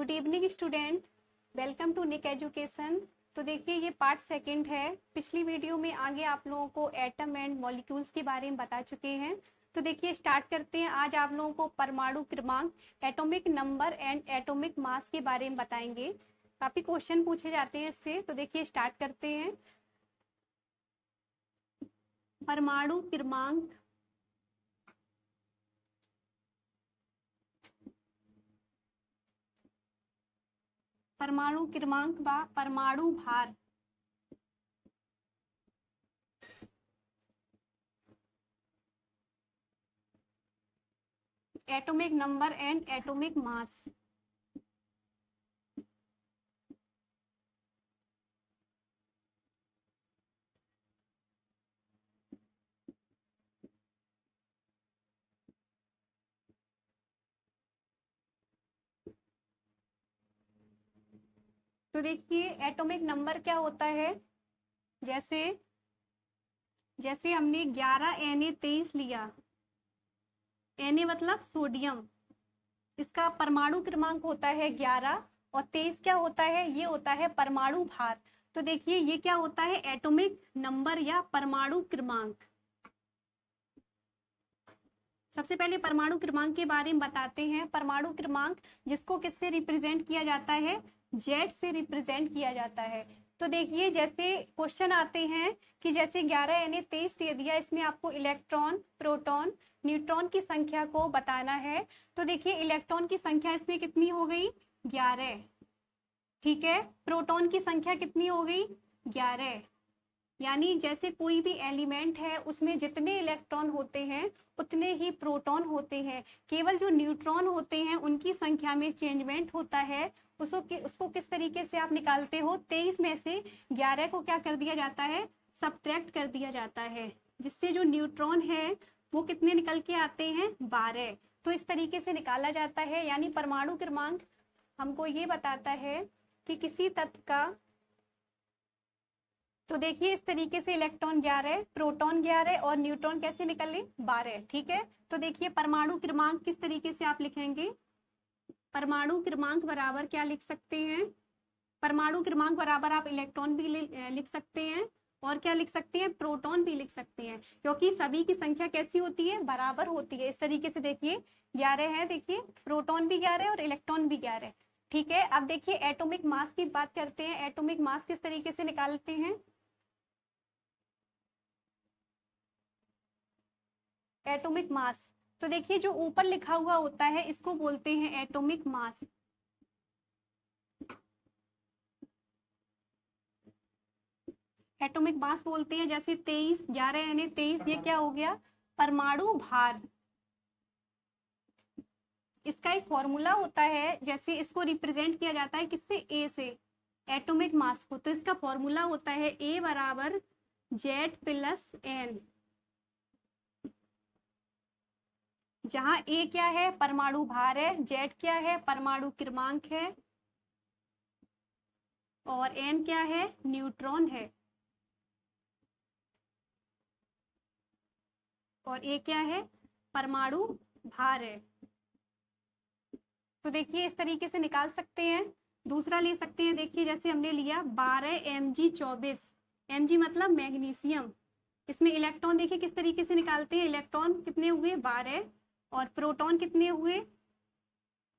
Good evening student, welcome to Nick education. तो देखिए ये पार्ट सेकंड है। पिछली वीडियो में आगे आप लोगों को एटम एंड मॉलिक्यूल्स के बारे में बता चुके हैं। तो देखिए स्टार्ट करते हैं। आज आप लोगों को परमाणु क्रमांक, atomic number and atomic mass के बारे में बताएंगे। काफी क्वेश्चन पूछे जाते हैं इससे। तो देखिए स्टार्ट करते हैं। परमाणु क्रमांक, परमाणु क्रमांक व परमाणु भार। Atomic number and atomic mass. तो देखिए एटॉमिक नंबर क्या होता है। जैसे जैसे हमने 11Na23 लिया, Na मतलब सोडियम, इसका परमाणु क्रमांक होता है 11 और 23 क्या होता है, ये होता है परमाणु भार। तो देखिए ये क्या होता है, एटॉमिक नंबर या परमाणु क्रमांक। सबसे पहले परमाणु क्रमांक के बारे में बताते हैं। परमाणु क्रमांक जिसको किससे रिप्रेजेंट किया जाता है, जेड से रिप्रेजेंट किया जाता है। तो देखिए जैसे क्वेश्चन आते हैं कि जैसे 11Na23 दे दिया, इसमें आपको इलेक्ट्रॉन, प्रोटॉन, न्यूट्रॉन की संख्या को बताना है। तो देखिए इलेक्ट्रॉन की संख्या इसमें कितनी हो गई, 11, ठीक है। प्रोटॉन की संख्या कितनी हो गई, 11। यानी जैसे कोई भी एलिमेंट है उसमें जितने इलेक्ट्रॉन होते हैं उतने ही प्रोटॉन होते हैं। केवल जो न्यूट्रॉन होते हैं उनकी संख्या में चेंजमेंट होता है। उसको किस तरीके से आप निकालते हो, 23 में से 11 को क्या कर दिया जाता है, सब्ट्रैक्ट कर दिया जाता है, जिससे जो न्यूट्रॉन है वो कितने निकल के आते हैं, 12। तो इस तरीके से निकाला जाता है। यानी परमाणु क्रमांक हमको ये बताता है कि किसी तत्व का, तो देखिए इस तरीके से इलेक्ट्रॉन 11, प्रोटॉन 11 और न्यूट्रॉन कैसे निकले, 12, ठीक है। तो देखिए परमाणु क्रमांक किस तरीके से आप लिखेंगे, परमाणु क्रमांक बराबर क्या लिख सकते हैं, परमाणु क्रमांक बराबर आप इलेक्ट्रॉन भी लिख सकते हैं और क्या लिख सकते हैं, प्रोटॉन भी लिख सकते हैं, क्योंकि सभी की संख्या कैसी होती है, बराबर होती है। इस तरीके से देखिए 11 है, देखिए प्रोटॉन भी 11 और इलेक्ट्रॉन भी 11, ठीक है। अब देखिए एटॉमिक मास की बात करते हैं। एटॉमिक मास किस तरीके से निकालते हैं, एटॉमिक मास। तो देखिए जो ऊपर लिखा हुआ होता है इसको बोलते हैं एटॉमिक मास। एटॉमिक मास बोलते हैं। जैसे 23, 11Na23, ये क्या हो गया, परमाणु भार। इसका एक फॉर्मूला होता है, जैसे इसको रिप्रेजेंट किया जाता है किससे, ए से, एटॉमिक मास को। तो इसका फॉर्मूला होता है ए बराबर Z+N, जहां ए क्या है, परमाणु भार है, Z क्या है, परमाणु क्रमांक है, और N क्या है, न्यूट्रॉन है, और ए क्या है, परमाणु भार है। तो देखिए इस तरीके से निकाल सकते हैं। दूसरा ले सकते हैं, देखिए जैसे हमने लिया 12Mg24, Mg मतलब मैग्नीशियम। इसमें इलेक्ट्रॉन देखिए किस तरीके से निकालते हैं, इलेक्ट्रॉन कितने हुए, 12, और प्रोटॉन कितने हुए,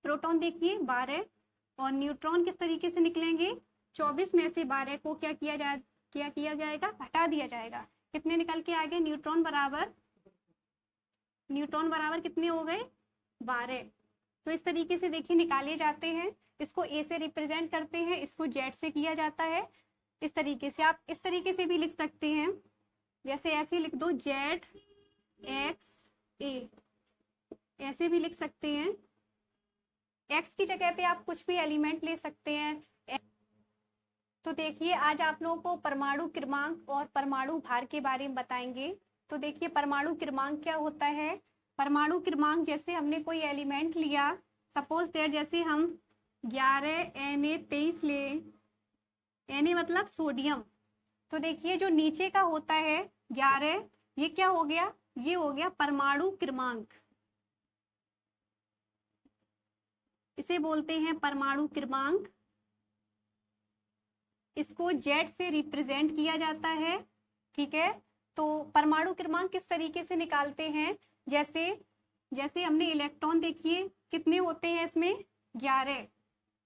प्रोटॉन देखिए 12, और न्यूट्रॉन किस तरीके से निकलेंगे, 24 में से 12 को क्या किया जाएगा, हटा दिया जाएगा। कितने निकल के आ गए, न्यूट्रॉन बराबर कितने हो गए, 12। तो इस तरीके से देखिए निकाले जाते हैं। इसको ए से रिप्रेजेंट करते हैं, इसको जेड से किया जाता है। इस तरीके से आप इस तरीके से भी लिख सकते हैं, जैसे ऐसे लिख दो ZXA, ऐसे भी लिख सकते हैं। एक्स की जगह पे आप कुछ भी एलिमेंट ले सकते हैं। तो देखिए आज आप लोगों को परमाणु क्रमांक और परमाणु भार के बारे में बताएंगे। तो देखिए परमाणु क्रमांक क्या होता है। परमाणु क्रमांक, जैसे हमने कोई एलिमेंट लिया, सपोज दैट जैसे हम 11Na23 ले, Na मतलब सोडियम। तो देखिए जो नीचे का होता है 11, ये क्या हो गया, ये हो गया परमाणु क्रमांक। इसे बोलते हैं परमाणु क्रमांक। इसको जेड से रिप्रेजेंट किया जाता है, ठीक है। तो परमाणु क्रमांक किस तरीके से निकालते हैं, जैसे जैसे हमने इलेक्ट्रॉन देखिए कितने होते हैं इसमें 11,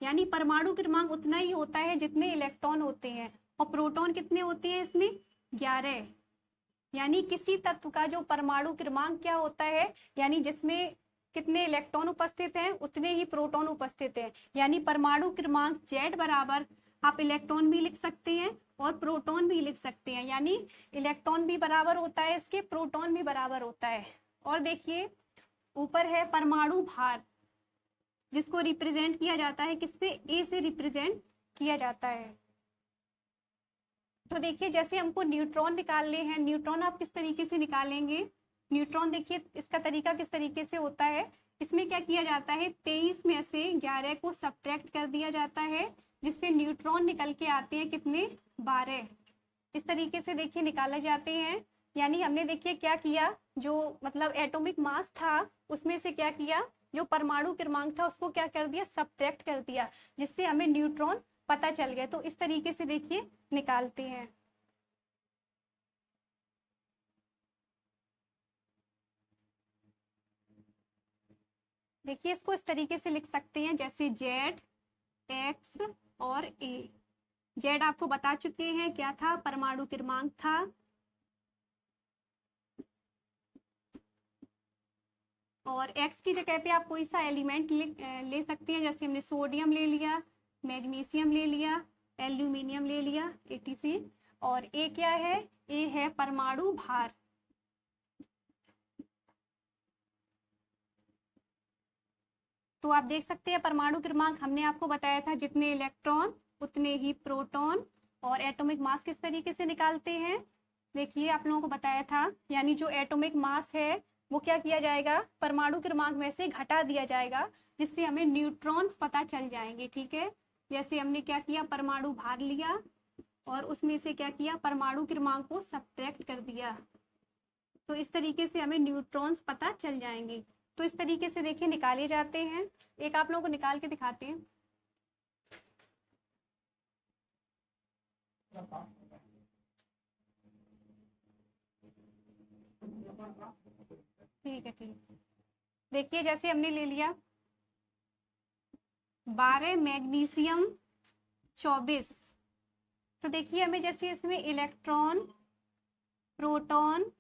यानी परमाणु क्रमांक उतना ही होता है जितने इलेक्ट्रॉन होते हैं। और प्रोटॉन कितने होते हैं इसमें 11, यानी किसी तत्व का जो परमाणु क्रमांक क्या होता है, यानी जिसमें कितने इलेक्ट्रॉन उपस्थित हैं उतने ही प्रोटॉन उपस्थित हैं। यानी परमाणु क्रमांक जेड बराबर आप इलेक्ट्रॉन भी लिख सकते हैं और प्रोटॉन भी लिख सकते हैं, यानी इलेक्ट्रॉन भी बराबर होता है इसके, प्रोटॉन भी बराबर होता है। और देखिए ऊपर है परमाणु भार, जिसको रिप्रेजेंट किया जाता है किससे, ए से रिप्रेजेंट किया जाता है। तो देखिए जैसे हमको न्यूट्रॉन निकालने हैं, न्यूट्रॉन आप किस तरीके से निकालेंगे, न्यूट्रॉन देखिए इसका तरीका किस तरीके से होता है। इसमें क्या किया जाता है, 23 में से 11 को सब्ट्रैक्ट कर दिया जाता है, जिससे न्यूट्रॉन निकल के आते हैं कितने, 12। इस तरीके से देखिए निकाले जाते हैं। यानी हमने देखिए क्या किया, जो मतलब एटॉमिक मास था उसमें से क्या किया, जो परमाणु क्रमांक था उसको क्या कर दिया, सब्ट्रैक्ट कर दिया, जिससे हमें न्यूट्रॉन पता चल गया। तो इस तरीके से देखिए निकालते हैं। देखिए इसको इस तरीके से लिख सकते हैं, जैसे जेड, एक्स और ए। जेड आपको बता चुके हैं क्या था, परमाणु क्रमांक था। और एक्स की जगह पे आप कोई सा एलिमेंट ले सकते हैं, जैसे हमने सोडियम ले लिया, मैग्नीशियम ले लिया, एल्यूमिनियम ले लिया, etc। और ए क्या है, ए है परमाणु भार। तो आप देख सकते हैं परमाणु क्रमांक हमने आपको बताया था, जितने इलेक्ट्रॉन उतने ही प्रोटॉन। और एटॉमिक मास किस तरीके से निकालते हैं, देखिए आप लोगों को बताया था, यानी जो एटॉमिक मास है वो क्या किया जाएगा, परमाणु क्रमांक में से घटा दिया जाएगा, जिससे हमें न्यूट्रॉन्स पता चल जाएंगे, ठीक है। जैसे हमने क्या किया, परमाणु भार लिया और उसमें से क्या किया, परमाणु क्रमांक को सब्ट्रैक्ट कर दिया, तो इस तरीके से हमें न्यूट्रॉन्स पता चल जाएंगे। तो इस तरीके से देखिए निकाले जाते हैं। एक आप लोगों को निकाल के दिखाते हैं। ठीक है, ठीक। देखिए जैसे हमने ले लिया 12 मैग्नीशियम 24। तो देखिए हमें जैसे इसमें इलेक्ट्रॉन, प्रोटॉन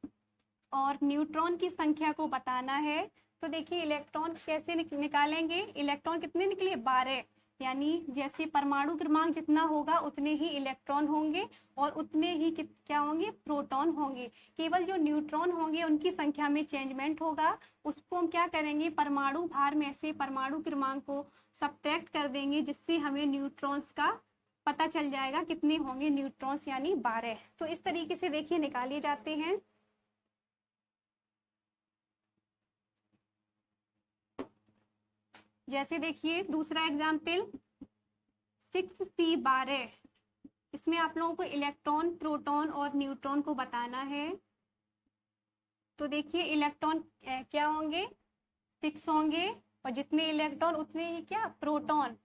और न्यूट्रॉन की संख्या को बताना है। तो देखिए इलेक्ट्रॉन कैसे निकालेंगे, इलेक्ट्रॉन कितने निकले, 12, यानी जैसे परमाणु क्रमांक जितना होगा उतने ही इलेक्ट्रॉन होंगे और उतने ही क्या होंगे, प्रोटॉन होंगे। केवल जो न्यूट्रॉन होंगे उनकी संख्या में चेंजमेंट होगा, उसको हम क्या करेंगे, परमाणु भार में से परमाणु क्रमांक को सब्ट्रैक्ट कर देंगे, जिससे हमें न्यूट्रॉन्स का पता चल जाएगा कितने होंगे न्यूट्रॉन्स, यानी 12। तो इस तरीके से देखिए निकाले जाते हैं। जैसे देखिए दूसरा एग्जाम्पल 6C12। इसमें आप लोगों को इलेक्ट्रॉन, प्रोटॉन और न्यूट्रॉन को बताना है। तो देखिए इलेक्ट्रॉन क्या होंगे, 6 होंगे, और जितने इलेक्ट्रॉन उतने ही क्या, प्रोटॉन।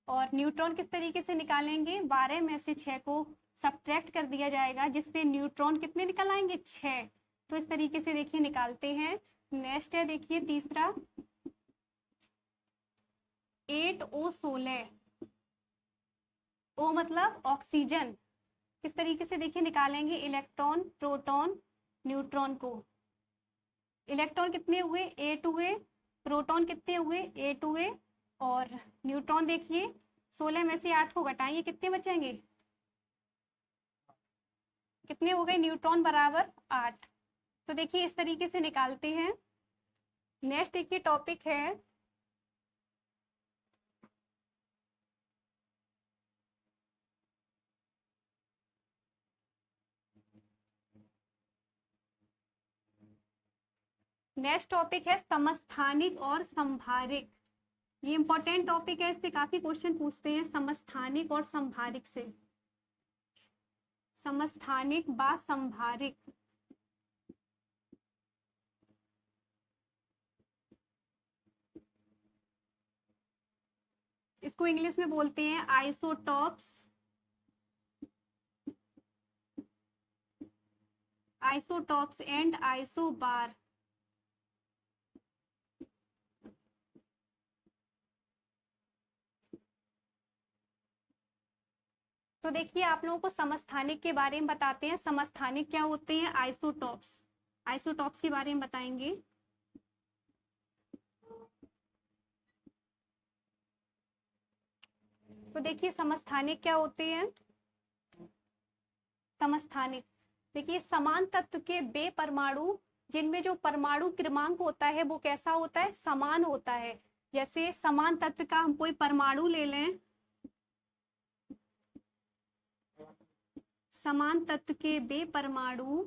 और न्यूट्रॉन किस तरीके से निकालेंगे, 12 में से 6 को सब्ट्रैक्ट कर दिया जाएगा, जिससे न्यूट्रॉन कितने निकल आएंगे, 6। तो इस तरीके से देखिए निकालते हैं। नेक्स्ट है देखिए तीसरा 8O16। O मतलब ऑक्सीजन। किस तरीके से देखिए निकालेंगे, इलेक्ट्रॉन, प्रोटॉन, न्यूट्रॉन को। इलेक्ट्रॉन कितने हुए, 8 हुए, प्रोटॉन कितने हुए, 8 हुए, और न्यूट्रॉन देखिए 16 में से 8 को घटाएंगे, कितने बचेंगे, कितने हो गए, न्यूट्रॉन बराबर 8। तो देखिए इस तरीके से निकालते हैं। नेक्स्ट देखिए टॉपिक है समस्थानिक और संभारिक। ये इंपॉर्टेंट टॉपिक है, इससे काफी क्वेश्चन पूछते हैं समस्थानिक और संभारिक से। समस्थानिक व संभारिक। इसको इंग्लिश में बोलते हैं आइसोटॉप्स, आइसोटॉप्स एंड आइसोबार। तो देखिए आप लोगों को समस्थानिक के बारे में बताते हैं। समस्थानिक क्या होते हैं? आइसोटॉप्स, आइसोटॉप्स के बारे में बताएंगे। तो देखिए समस्थानिक क्या होते हैं? समस्थानिक देखिए समान तत्व के बे परमाणु जिनमें जो परमाणु क्रमांक होता है वो कैसा होता है? समान होता है। जैसे समान तत्व का हम कोई परमाणु ले लें, समान तत्व के बे परमाणु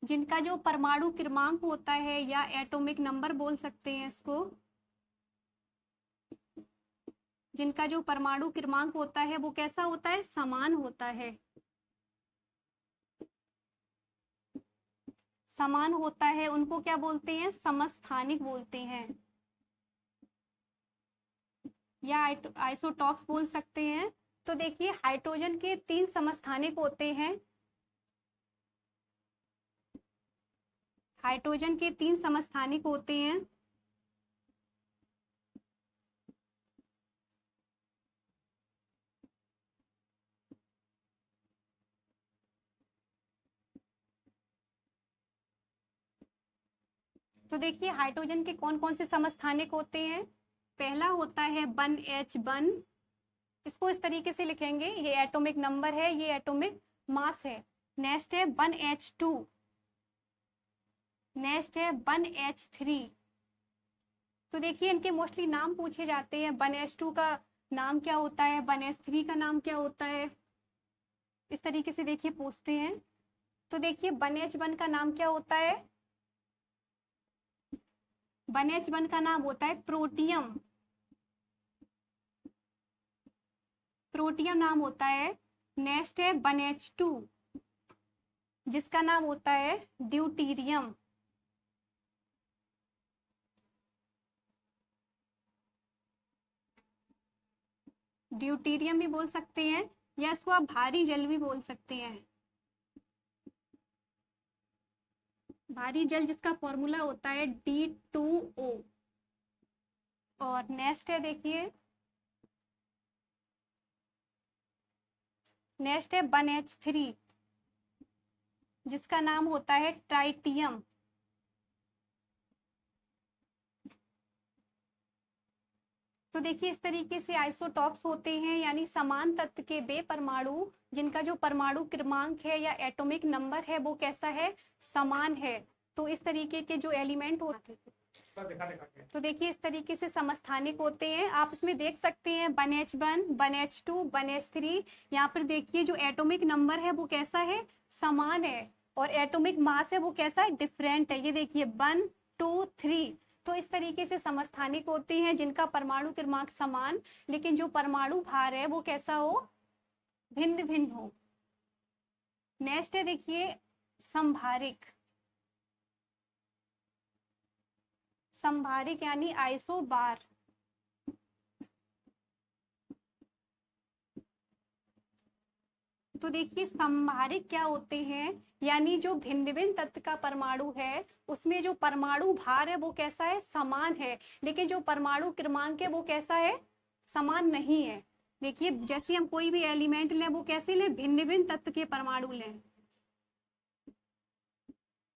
जिनका जो परमाणु क्रमांक होता है या एटॉमिक नंबर बोल सकते हैं इसको, जिनका जो परमाणु क्रमांक होता है वो कैसा होता है? समान होता है। समान होता है, उनको क्या बोलते हैं? समस्थानिक बोलते हैं या आइसोटॉप्स बोल सकते हैं। तो देखिए हाइड्रोजन के 3 समस्थानिक होते हैं। हाइड्रोजन के 3 समस्थानिक होते हैं। तो देखिए हाइड्रोजन के कौन कौन से समस्थानिक होते हैं? पहला होता है 1H1, इसको इस तरीके से लिखेंगे, ये एटॉमिक नंबर है, ये एटॉमिक मास है। नेक्स्ट है 1H2, नेक्स्ट है 1H3। तो देखिए इनके मोस्टली नाम पूछे जाते हैं। 1H2 का नाम क्या होता है? 1H3 का नाम क्या होता है? इस तरीके से देखिए पूछते हैं। तो देखिए 1H1 का नाम क्या होता है? 1H1 का नाम होता है प्रोटियम, प्रोटियम नाम होता है। नेक्स्ट है 1H2 जिसका नाम होता है ड्यूटीरियम। ड्यूटीरियम भी बोल सकते हैं या इसको आप भारी जल भी बोल सकते हैं। भारी जल जिसका फॉर्मूला होता है D2O। और नेक्स्ट है देखिए, नेक्स्ट है 1H3 जिसका नाम होता है ट्राइटियम। तो देखिए इस तरीके से आइसोटॉप्स होते हैं, यानी समान तत्व के बे परमाणु जिनका जो परमाणु क्रमांक है या एटॉमिक नंबर है वो कैसा है? समान है। तो इस तरीके के जो एलिमेंट होते हैं, तो देखिए इस तरीके से समस्थानिक होते हैं। आप इसमें देख सकते हैं 1H1, 1H2, 1H3। यहाँ पर देखिए जो एटॉमिक नंबर है वो कैसा है? समान है। और एटॉमिक मास है वो कैसा है? डिफरेंट है। ये देखिए 1, 2, 3। तो इस तरीके से समस्थानिक होते हैं जिनका परमाणु क्रमांक समान, लेकिन जो परमाणु भार है वो कैसा हो? भिन्न भिन्न हो। नेक्स्ट है देखिए संभारिक। संभारिक यानी आइसोबार। तो देखिए संभारिक क्या होते हैं? यानी जो भिन्न भिन्न तत्व का परमाणु है उसमें जो परमाणु भार है वो कैसा है? समान है, लेकिन जो परमाणु क्रमांक है वो कैसा है? समान नहीं है। देखिए जैसे हम कोई भी एलिमेंट लें वो कैसे लें? भिन्न भिन्न तत्व के परमाणु लें।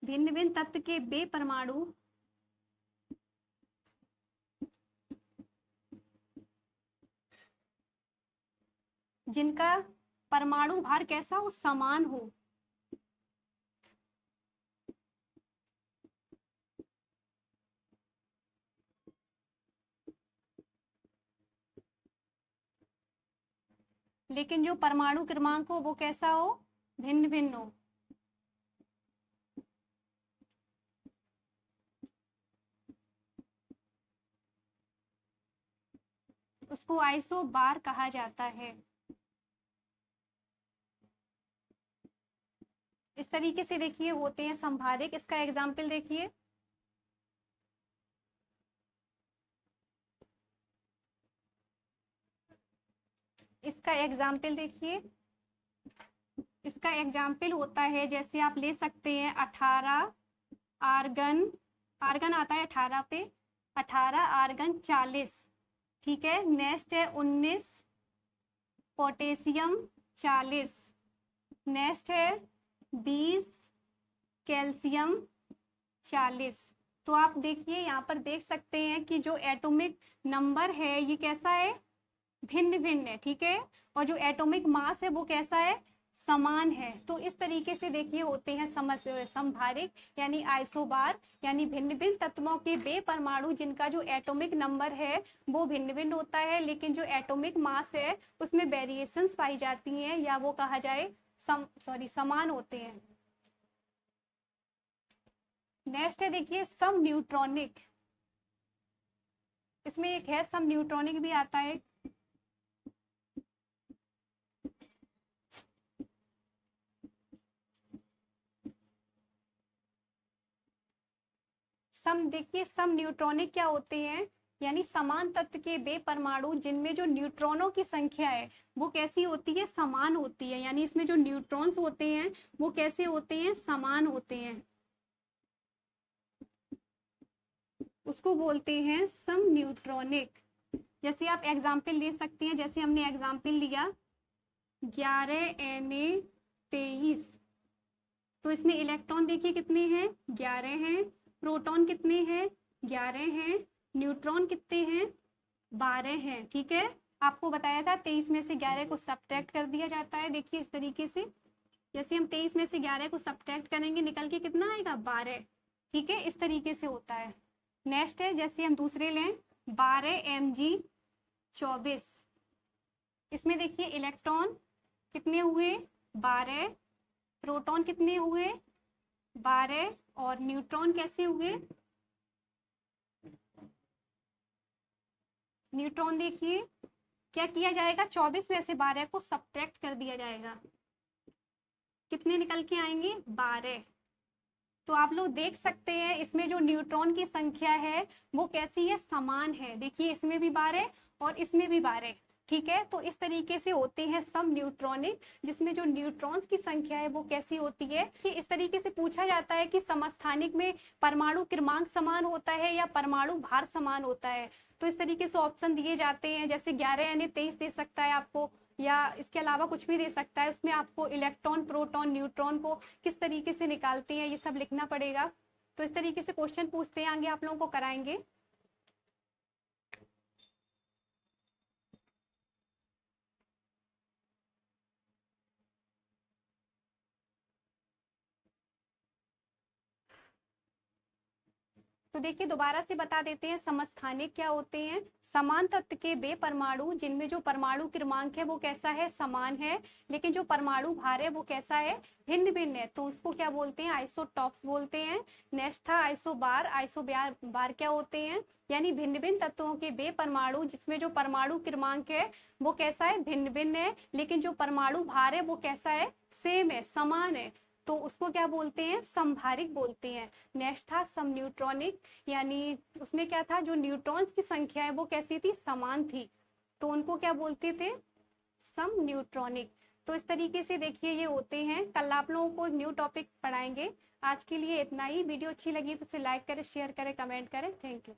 भिन्न भिन्न तत्व के बे परमाणु जिनका परमाणु भार कैसा हो? समान हो। लेकिन जो परमाणु क्रमांक हो वो कैसा हो? भिन्न भिन्न हो। उसको आइसोबार कहा जाता है। इस तरीके से देखिए होते हैं संभारिक। इसका एग्जाम्पल देखिए, इसका एग्जाम्पल देखिए, इसका एग्जाम्पल होता है, जैसे आप ले सकते हैं 18 आर्गन, आर्गन आता है 18 पे, 18 आर्गन 40, ठीक है। नेक्स्ट है 19 पोटेशियम 40, नेक्स्ट है 20 कैल्शियम 40। तो आप देखिए यहाँ पर देख सकते हैं कि जो एटॉमिक नंबर है ये कैसा है, भिन्न भिन्न है, ठीक है। और जो एटॉमिक मास है वो कैसा है, समान है। तो इस तरीके से देखिए होते हैं समभारिक यानी आइसोबार, यानी भिन्न भिन्न तत्वों के वे परमाणु जिनका जो एटॉमिक नंबर है वो भिन्न भिन्न होता है, लेकिन जो एटॉमिक मास है उसमें वेरिएशंस पाई जाती हैं, या वो कहा जाए समान होते हैं। नेक्स्ट है देखिए सम न्यूट्रॉनिक, इसमें एक है सम न्यूट्रॉनिक भी आता है। सम देखिए, सम न्यूट्रॉनिक क्या होते हैं, यानी समान तत्व के वे परमाणु जिनमें जो न्यूट्रॉनों की संख्या है वो कैसी होती है, समान होती है। यानी इसमें जो न्यूट्रॉन्स होते हैं वो कैसे होते हैं, समान होते हैं, उसको बोलते हैं सम न्यूट्रॉनिक। जैसे आप एग्जाम्पल ले सकते हैं, जैसे हमने एग्जाम्पल लिया 11Na23, तो इसमें इलेक्ट्रॉन देखिए कितने हैं, 11 हैं, प्रोटॉन कितने हैं, 11 हैं, न्यूट्रॉन कितने हैं, 12 हैं, ठीक है। आपको बताया था 23 में से 11 को सब्ट्रैक्ट कर दिया जाता है। देखिए इस तरीके से, जैसे हम 23 में से 11 को सब्ट्रैक्ट करेंगे निकल के कितना आएगा, 12, ठीक है। इस तरीके से होता है। नेक्स्ट है, जैसे हम दूसरे लें 12Mg24, इसमें देखिए इलेक्ट्रॉन कितने हुए, 12, प्रोटॉन कितने हुए, 12, और न्यूट्रॉन कैसे हुए, न्यूट्रॉन देखिए क्या किया जाएगा, 24 में से 12 को सब्ट्रैक्ट कर दिया जाएगा, कितने निकल के आएंगे, 12। तो आप लोग देख सकते हैं इसमें जो न्यूट्रॉन की संख्या है वो कैसी है, समान है। देखिए इसमें भी 12 और इसमें भी 12, ठीक है। तो इस तरीके से होते हैं सम न्यूट्रॉनिक, जिसमें जो न्यूट्रॉन्स की संख्या है वो कैसी होती है, कि इस तरीके से पूछा जाता है कि समस्थानिक में परमाणु क्रमांक समान होता है या परमाणु भार समान होता है। तो इस तरीके से ऑप्शन दिए जाते हैं, जैसे 11 यानी 23 दे सकता है आपको, या इसके अलावा कुछ भी दे सकता है। उसमें आपको इलेक्ट्रॉन, प्रोटॉन, न्यूट्रॉन को किस तरीके से निकालते हैं ये सब लिखना पड़ेगा। तो इस तरीके से क्वेश्चन पूछते हैं, आगे आप लोगों को कराएंगे। तो देखिए दोबारा से बता देते हैं, समस्थानिक क्या होते हैं, समान तत्व के वे परमाणु जिनमें जो परमाणु क्रमांक है वो कैसा है, समान है, लेकिन जो परमाणु भार है वो कैसा है, भिन्न भिन्न है। तो उसको क्या बोलते हैं, आइसोटॉप्स बोलते हैं। नेक्स्ट था आइसोबार, आइसोबार क्या होते हैं, यानी भिन्न भिन्न तत्वों के वे परमाणु जिसमें जो परमाणु क्रमांक है वो कैसा है, भिन्न भिन्न है, लेकिन जो परमाणु भार है वो कैसा है, सेम है, समान है। तो उसको क्या बोलते हैं, समभारिक बोलते हैं। नेक्स्ट था सम न्यूट्रॉनिक, यानी उसमें क्या था, जो न्यूट्रॉन्स की संख्या है वो कैसी थी, समान थी, तो उनको क्या बोलते थे, सम न्यूट्रॉनिक। तो इस तरीके से देखिए ये होते हैं। कल आप लोगों को न्यू टॉपिक पढ़ाएंगे। आज के लिए इतना ही। वीडियो अच्छी लगी तो उसे लाइक करें, शेयर करें, कमेंट करें। Thank you.